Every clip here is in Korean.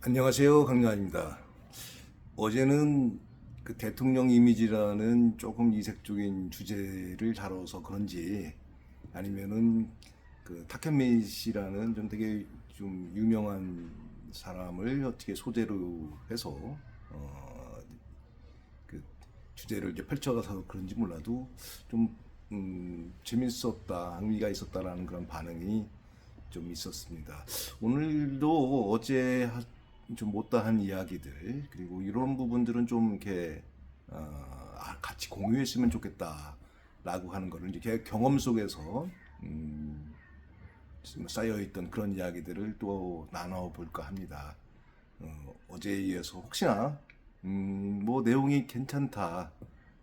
안녕하세요, 강요한입니다. 어제는 그 대통령 이미지라는 조금 이색적인 주제를 다뤄서 그런지 아니면은 그 탁현민 씨라는 좀 되게 좀 유명한 사람을 어떻게 소재로 해서 어, 그 주제를 이제 펼쳐가서 그런지 몰라도 좀 재밌었다, 흥미가 있었다라는 그런 반응이 좀 있었습니다. 오늘도 어제 좀 못다한 이야기들 그리고 이런 부분들은 좀 이렇게 같이 공유했으면 좋겠다라고 하는 거를 이제 경험 속에서 쌓여있던 그런 이야기들을 또 나눠볼까 합니다. 어제에 이어서 혹시나 뭐 내용이 괜찮다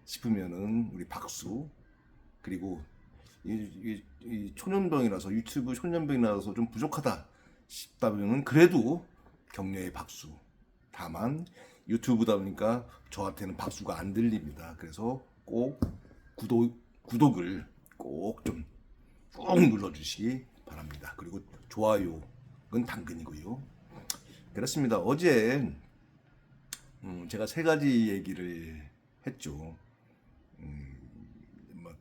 싶으면은 우리 박수 그리고 이 초년병이라서 유튜브 초년병이라서 좀 부족하다 싶다면은 그래도 격려의 박수. 다만 유튜브다 보니까 저한테는 박수가 안 들립니다. 그래서 꼭 구독을 꼭 좀 꾹 눌러주시기 바랍니다. 그리고 좋아요는 당근이고요. 그렇습니다. 어제 제가 세 가지 얘기를 했죠. 뭐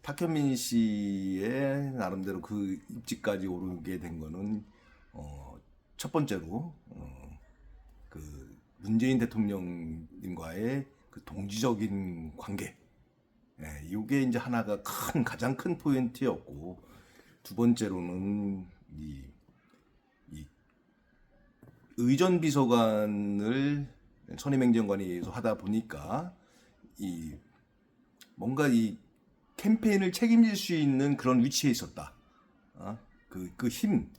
탁현민 씨의 나름대로 그 입지까지 오르게 된 거는 첫 번째로 그 문재인 대통령님과의 그 동지적인 관계, 이게 이제 하나가 가장 큰 포인트였고, 두 번째로는 이 의전 비서관을 선임 행정관에 의해서 하다 보니까 이 뭔가 이 캠페인을 책임질 수 있는 그런 위치에 있었다. 그 힘,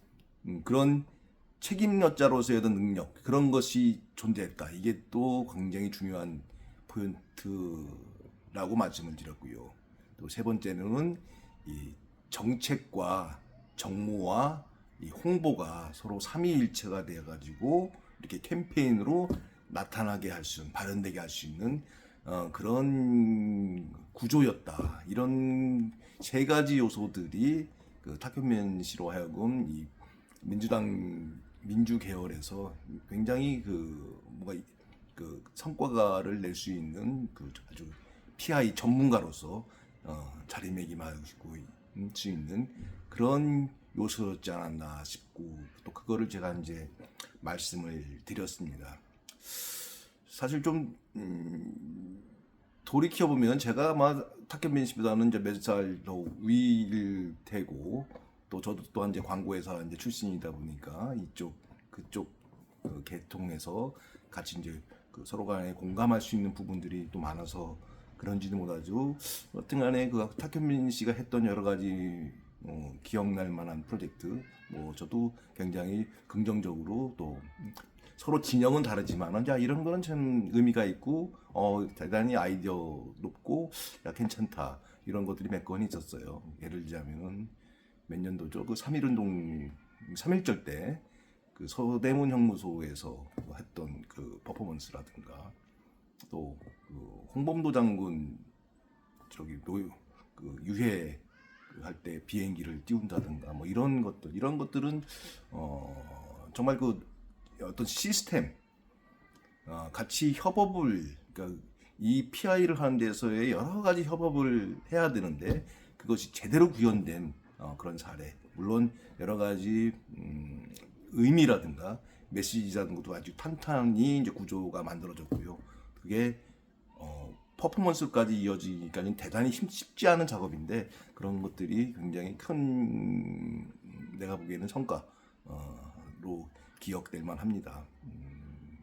그런 책임자로서의 어떤 능력, 그런 것이 존재했다. 이게 또 굉장히 중요한 포인트라고 말씀을 드렸고요. 또 세 번째는 이 정책과 정무와 이 홍보가 서로 삼위일체가 되어가지고 이렇게 캠페인으로 나타나게 할 수 있는, 발현되게 할 수 있는 그런 구조였다. 이런 세 가지 요소들이 그 탁현민 씨로 하여금 이 민주당 민주 계열에서 굉장히 그 뭔가 그 성과를 낼 수 있는 그 아주 PI 전문가로서 자리매김할 수 있는 그런 요소였지 않았나 싶고 또 그거를 제가 이제 말씀을 드렸습니다. 사실 좀 돌이켜 보면 제가 아마 탁현민 씨보다는 이제 몇 살 더 위일 테고 또 저도 또한 이제 광고회사 이제 출신이다 보니까 이쪽 그쪽 그 계통에서 같이 이제 그 서로 간에 공감할 수 있는 부분들이 또 많아서 그런지도 몰라도 여튼간에 그 탁현민 씨가 했던 여러 가지 기억날 만한 프로젝트 뭐 저도 굉장히 긍정적으로 또 서로 진영은 다르지만 야 이런 거는 참 의미가 있고 대단히 아이디어 높고 야 괜찮다 이런 것들이 몇 건 있었어요. 예를 들자면은 몇 년도죠? 그 3.1운동 3.1절 때 그 서대문 형무소에서 했던 그 퍼포먼스라든가 또그 홍범도 장군 저기 그 유해 할 때 비행기를 띄운다든가 뭐 이런 것들은 정말 그 어떤 시스템 같이 협업을 그러니까 이 PI를 하는 데서의 여러 가지 협업을 해야 되는데 그것이 제대로 구현된 그런 사례. 물론 여러 가지 의미라든가 메시지라든가 것도 아주 탄탄히 이제 구조가 만들어졌고요. 그게 퍼포먼스까지 이어지기까지는 대단히 쉽지 않은 작업인데 그런 것들이 굉장히 큰 내가 보기에는 성과로 기억될 만합니다.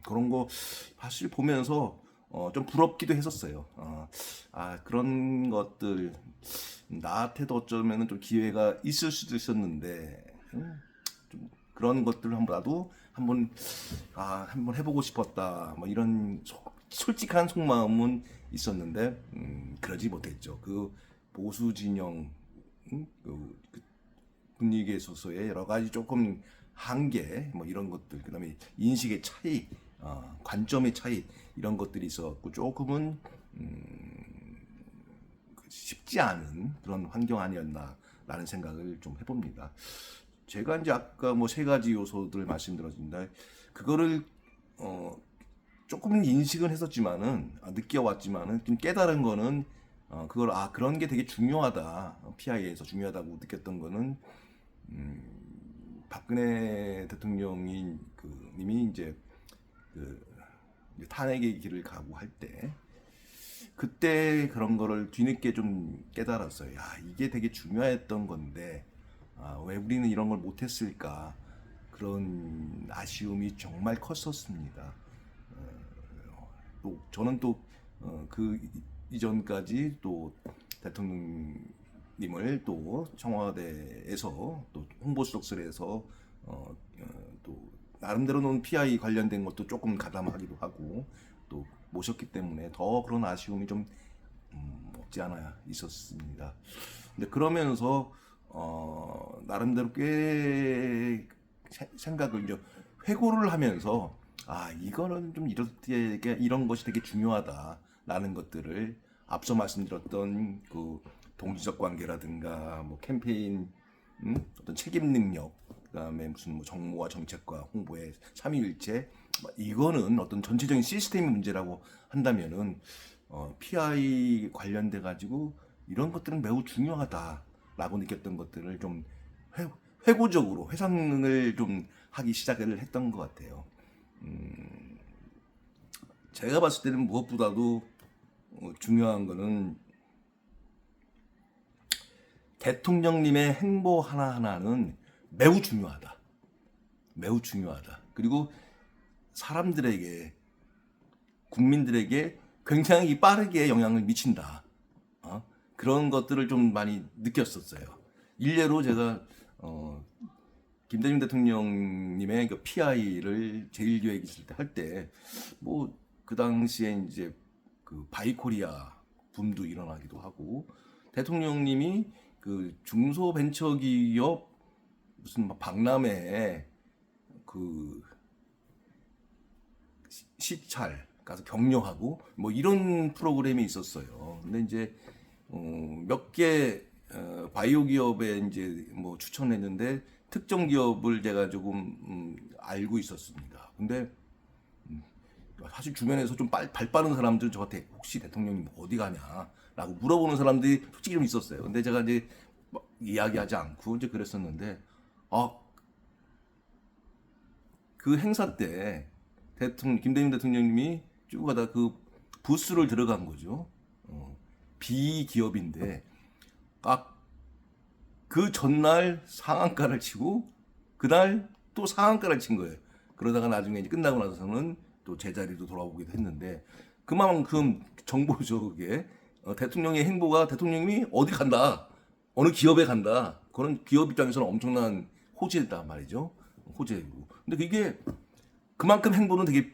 그런 거 사실 보면서 좀 부럽기도 했었어요. 그런 것들 나한테도 어쩌면은 좀 기회가 있을 수도 있었는데 좀 그런 것들을 나도 한번 해보고 싶었다. 뭐 이런 솔직한 속마음은 있었는데 그러지 못했죠. 그 보수 진영 그 분위기에 있어서의 여러 가지 조금 한계 뭐 이런 것들 그다음에 인식의 차이 관점의 차이 이런 것들이 있어갖고 조금은 쉽지 않은 그런 환경 아니었나라는 생각을 좀 해봅니다. 제가 이제 아까 뭐 세 가지 요소들 말씀드렸습니다. 그거를 조금 인식은 했었지만은 느껴왔지만은 좀 깨달은 거는 그걸 그런 게 되게 중요하다. PI에서 중요하다고 느꼈던 거는 박근혜 대통령이 님이 이제 이제 탄핵의 길을 가고 할 때 그때 그런 거를 뒤늦게 좀 깨달았어요. 야, 이게 되게 중요했던 건데 왜 우리는 이런 걸 못했을까? 그런 아쉬움이 정말 컸었습니다. 또 저는 또 그 이전까지 또 대통령님을 또 청와대에서 또 홍보수석실에서 또 나름대로 놓은 PI 관련된 것도 조금 가담하기도 하고 또 모셨기 때문에 더 그런 아쉬움이 좀 없지 않아 있었습니다. 근데 그러면서 나름대로 꽤 생각을 이제 회고를 하면서 이거는 좀 이런 것이 되게 중요하다라는 것들을 앞서 말씀드렸던 그 동지적 관계라든가 뭐 캠페인 어떤 책임 능력 그다음에 무슨 뭐 정무와 정책과 홍보의 삼위일체 이거는 어떤 전체적인 시스템의 문제라고 한다면은 PI 관련돼 가지고 이런 것들은 매우 중요하다라고 느꼈던 것들을 좀 회고적으로 회상을 좀 하기 시작을 했던 것 같아요. 제가 봤을 때는 무엇보다도 중요한 거는 대통령님의 행보 하나하나는 매우 중요하다. 매우 중요하다. 그리고 사람들에게, 국민들에게 굉장히 빠르게 영향을 미친다. 그런 것들을 좀 많이 느꼈었어요. 일례로 제가 김대중 대통령님의 그 PI를 제1기획 있을 때 할 때 뭐 그 당시에 이제 그 바이코리아 붐도 일어나기도 하고 대통령님이 그 중소벤처기업 무슨 막 박람회에 그 시찰 가서 격려하고 뭐 이런 프로그램이 있었어요. 근데 이제 몇 개 바이오 기업에 이제 뭐 추천했는데 특정 기업을 제가 조금 알고 있었습니다. 근데 사실 주변에서 좀 발 빠른 사람들 저한테 혹시 대통령님 어디 가냐라고 물어보는 사람들이 솔직히 좀 있었어요. 근데 제가 이제 막 이야기하지 않고 이제 그랬었는데 그 행사 때 김대중 대통령님이 쭉 가다 그 부스를 들어간 거죠. 비기업인데 그 전날 상한가를 치고 그날 또 상한가를 친 거예요. 그러다가 나중에 이제 끝나고 나서는 또 제자리로 돌아오기도 했는데 그만큼 정보적에 대통령의 행보가 대통령님이 어디 간다, 어느 기업에 간다. 그런 기업 입장에서는 엄청난 호재다 말이죠. 호재고. 근데 그게 그만큼 행보는 되게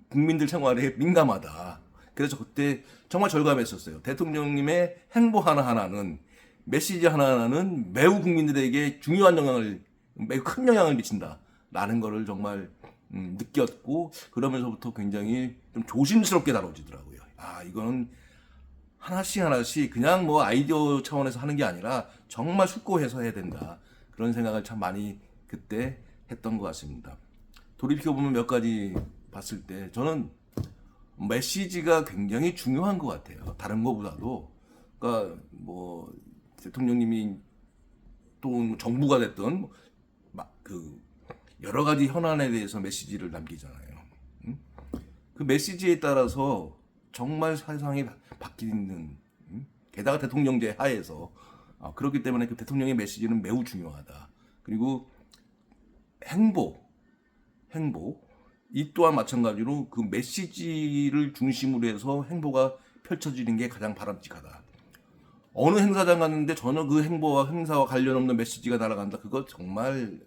국민들 생활에 민감하다. 그래서 그때 정말 절감했었어요. 대통령님의 행보 하나하나는 메시지 하나하나는 매우 국민들에게 중요한 영향을 매우 큰 영향을 미친다라는 거를 정말 느꼈고 그러면서부터 굉장히 좀 조심스럽게 다뤄지더라고요. 이거는 하나씩 하나씩 그냥 뭐 아이디어 차원에서 하는 게 아니라 정말 숙고해서 해야 된다. 그런 생각을 참 많이 그때 했던 것 같습니다. 돌이켜보면 몇 가지 봤을 때 저는 메시지가 굉장히 중요한 것 같아요. 다른 것보다도. 그러니까 뭐 대통령님이 또 정부가 됐던 그 여러 가지 현안에 대해서 메시지를 남기잖아요. 그 메시지에 따라서 정말 세상이 바뀌는 게다가 대통령제 하에서 그렇기 때문에 그 대통령의 메시지는 매우 중요하다. 그리고 행보 이 또한 마찬가지로 그 메시지를 중심으로 해서 행보가 펼쳐지는 게 가장 바람직하다. 어느 행사장 갔는데 전혀 그 행보와 행사와 관련 없는 메시지가 날아간다. 그거 정말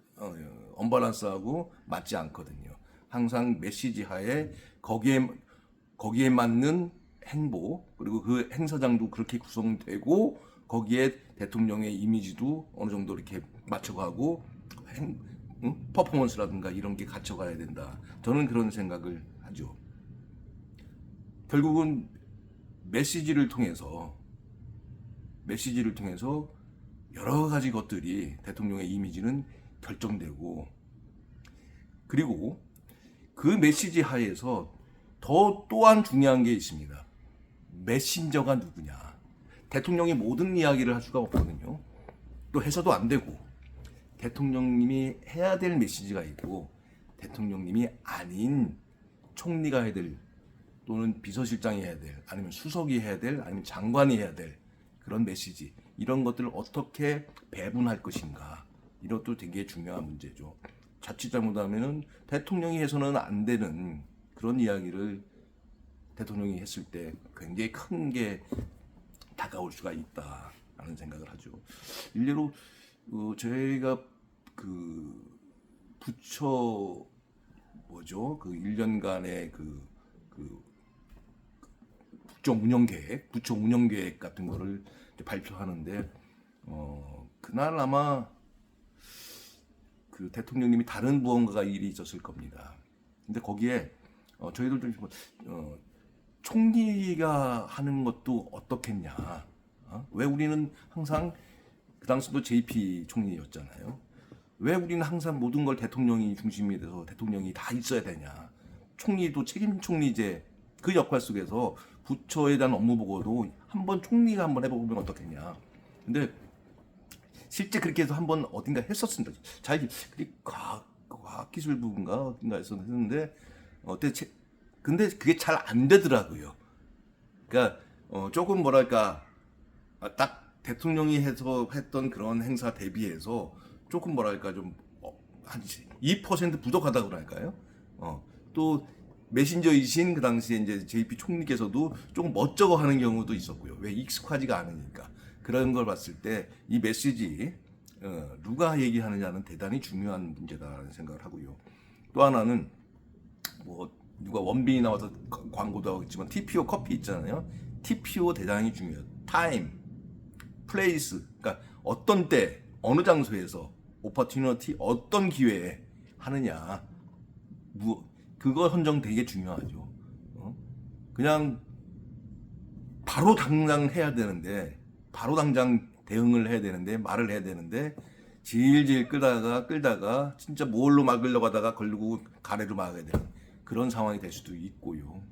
언밸런스하고 맞지 않거든요. 항상 메시지 하에 거기에 맞는 행보 그리고 그 행사장도 그렇게 구성되고 거기에 대통령의 이미지도 어느 정도 이렇게 맞춰가고 퍼포먼스라든가 이런 게 갖춰가야 된다. 저는 그런 생각을 하죠. 결국은 메시지를 통해서 여러 가지 것들이 대통령의 이미지는 결정되고, 그리고 그 메시지 하에서 또한 중요한 게 있습니다. 메신저가 누구냐. 대통령이 모든 이야기를 할 수가 없거든요. 또 해서도 안 되고, 대통령님이 해야 될 메시지가 있고, 대통령님이 아닌 총리가 해야 될, 또는 비서실장이 해야 될, 아니면 수석이 해야 될, 아니면 장관이 해야 될 그런 메시지, 이런 것들을 어떻게 배분할 것인가, 이것도 되게 중요한 문제죠. 자칫 잘못하면은 대통령이 해서는 안 되는 그런 이야기를 대통령이 했을 때 굉장히 큰 게 다가올 수가 있다라는 생각을 하죠. 일례로 저희가 그 부처 뭐죠? 그 1년간의 그 부처 운영 계획 같은 거를 발표하는데 그날 아마 그 대통령님이 다른 무언가가 일이 있었을 겁니다. 근데 거기에 저희들 좀 총리가 하는 것도 어떻겠냐. 왜 우리는 항상 그 당시도 JP 총리였잖아요. 왜 우리는 항상 모든 걸 대통령이 중심이 돼서 대통령이 다 있어야 되냐. 총리도 책임 총리제 그 역할 속에서 부처에 대한 업무 보고도 한번 총리가 한번 해보면 어떻겠냐. 근데 실제 그렇게 해서 한번 어딘가 했었습니다. 과학기술부인가 어딘가 했었는데 근데 그게 잘 안 되더라고요. 그러니까 조금 뭐랄까 딱 대통령이 해서 했던 그런 행사 대비해서 조금 뭐랄까 좀 한 2% 부족하다고 할까요? 또 메신저이신 그 당시에 이제 JP 총리께서도 조금 멋쩍어 하는 경우도 있었고요. 왜 익숙하지가 않으니까. 그런 걸 봤을 때 이 메시지 누가 얘기하느냐는 대단히 중요한 문제다라는 생각을 하고요. 또 하나는 뭐 누가 원빈이 나와서 광고도 하고 있지만 TPO 커피 있잖아요. TPO 대단히 중요해요. 타임, 플레이스, 그러니까 어떤 때, 어느 장소에서 오퍼튜니티 어떤 기회에 하느냐, 그거 선정 되게 중요하죠. 그냥 바로 당장 해야 되는데, 바로 당장 대응을 해야 되는데, 말을 해야 되는데 질질 끌다가 진짜 뭘로 막으려고 하다가 걸리고 가래로 막아야 되는 그런 상황이 될 수도 있고요.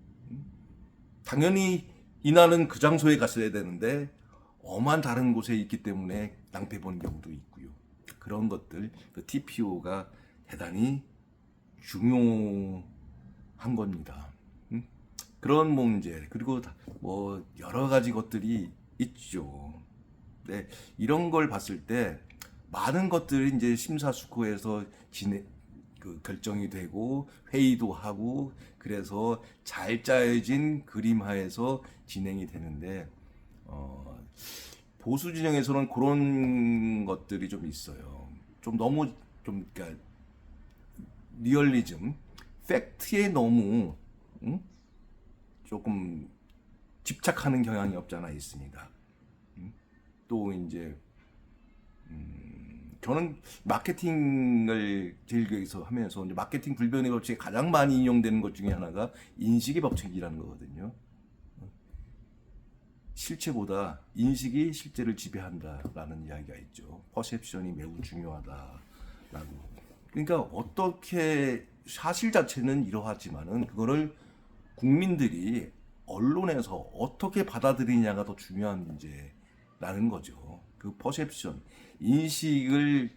당연히 이날은 그 장소에 갔어야 되는데 엄한 다른 곳에 있기 때문에 낭패 보는 경우도 있고요. 그런 것들, 그 TPO가 대단히 중요한 겁니다. 그런 문제, 그리고 뭐 여러 가지 것들이 있죠. 네, 이런 걸 봤을 때 많은 것들이 이제 심사숙고해서 결정이 되고 회의도 하고 그래서 잘 짜여진 그림하에서 진행이 되는데 보수 진영에서는 그런 것들이 좀 있어요. 좀 너무 그러니까 리얼리즘, 팩트에 너무 조금 집착하는 경향이 없잖아 있습니다. 또 이제 저는 마케팅을 제일 여기서 하면서 이제 마케팅 불변의 법칙에 가장 많이 인용되는 것 중에 하나가 인식의 법칙이라는 거거든요. 실체보다 인식이 실제를 지배한다라는 이야기가 있죠. 퍼셉션이 매우 중요하다라고. 그러니까 어떻게 사실 자체는 이러하지만은 그거를 국민들이 언론에서 어떻게 받아들이냐가 더 중요한 문제라는 거죠. 그 퍼셉션, 인식을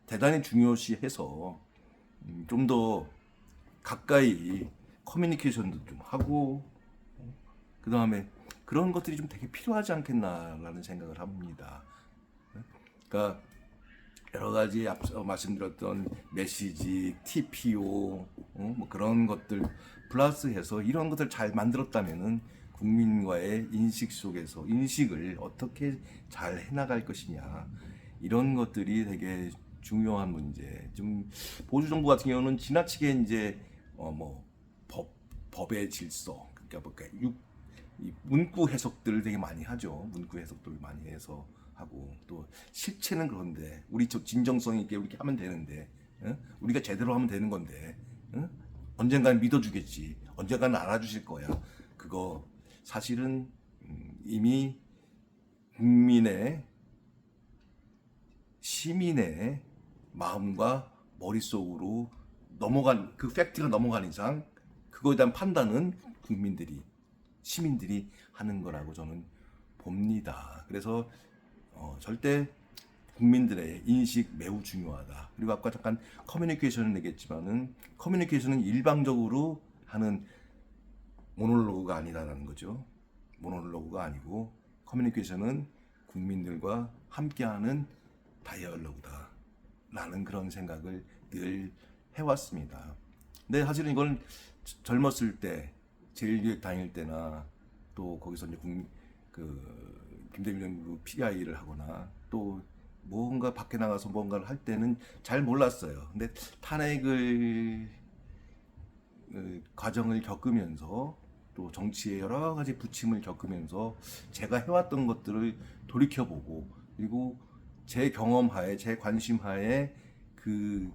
대단히 중요시해서 좀 더 가까이 커뮤니케이션도 좀 하고 그 다음에 그런 것들이 좀 되게 필요하지 않겠나라는 생각을 합니다. 그러니까 여러 가지 앞서 말씀드렸던 메시지, TPO, 뭐 그런 것들 플러스해서 이런 것들 잘 만들었다면은 국민과의 인식 속에서 인식을 어떻게 잘 해나갈 것이냐 이런 것들이 되게 중요한 문제. 좀 보수 정부 같은 경우는 지나치게 이제 뭐 법의 질서, 그러니까 이 문구 해석들을 되게 많이 하죠. 문구 해석들을 많이 해서 하고 또 실체는 그런데 우리 진정성 있게 이렇게 하면 되는데 우리가 제대로 하면 되는 건데 언젠가는 믿어주겠지. 언젠가는 알아주실 거야. 그거 사실은 이미 국민의 시민의 마음과 머릿속으로 넘어간 그 팩트가 넘어간 이상 그거에 대한 판단은 국민들이 시민들이 하는 거라고 저는 봅니다. 그래서 절대 국민들의 인식 매우 중요하다. 그리고 아까 잠깐 커뮤니케이션을 얘기했지만은 커뮤니케이션은 일방적으로 하는 모놀로그가 아니다라는 거죠. 모놀로그가 아니고 커뮤니케이션은 국민들과 함께하는 다이얼로그다라는 그런 생각을 늘 해왔습니다. 근데 사실은 이걸 젊었을 때 제일교육 다닐 때나 또 거기서 이제 김대중 정부 PI를 하거나 또 뭔가 밖에 나가서 뭔가를 할 때는 잘 몰랐어요. 근데 탄핵을 과정을 겪으면서 또 정치의 여러 가지 부침을 겪으면서 제가 해왔던 것들을 돌이켜보고 그리고 제 경험하에 제 관심하에 그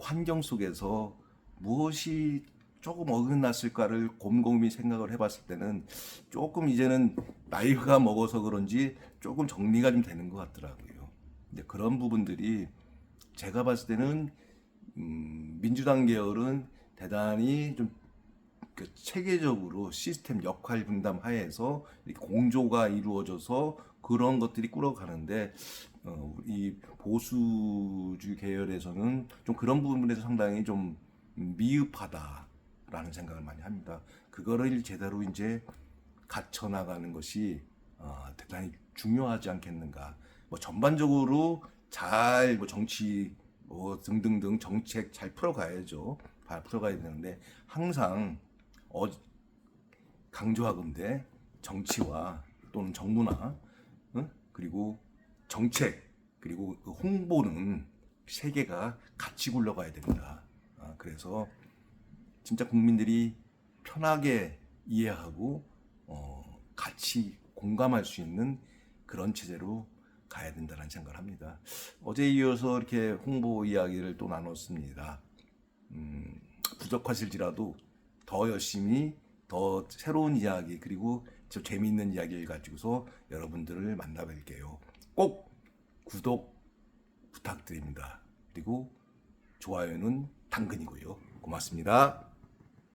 환경 속에서 무엇이 조금 어긋났을까를 곰곰이 생각을 해봤을 때는 조금 이제는 나이가 먹어서 그런지 조금 정리가 좀 되는 것 같더라고요. 근데 그런 부분들이 제가 봤을 때는 민주당 계열은 대단히 좀 체계적으로 시스템 역할 분담 하에서 이렇게 공조가 이루어져서 그런 것들이 꾸려가는데 이 보수주 계열에서는 좀 그런 부분에서 상당히 좀 미흡하다라는 생각을 많이 합니다. 그거를 제대로 이제 갖춰 나가는 것이 대단히 중요하지 않겠는가. 뭐 전반적으로 잘 뭐 정치 뭐 등등등 정책 잘 풀어가야죠. 잘 풀어가야 되는데 항상 강조하건대 정치와 또는 정부나 그리고 정책 그리고 그 홍보는 세계가 같이 굴러가야 된다. 그래서 진짜 국민들이 편하게 이해하고 같이 공감할 수 있는 그런 체제로 가야 된다는 생각을 합니다. 어제 이어서 이렇게 홍보 이야기를 또 나눴습니다. 부족하실지라도 더 열심히 더 새로운 이야기 그리고 저 재미있는 이야기를 가지고서 여러분들을 만나뵐게요. 꼭 구독 부탁드립니다. 그리고 좋아요는 당근이고요. 고맙습니다.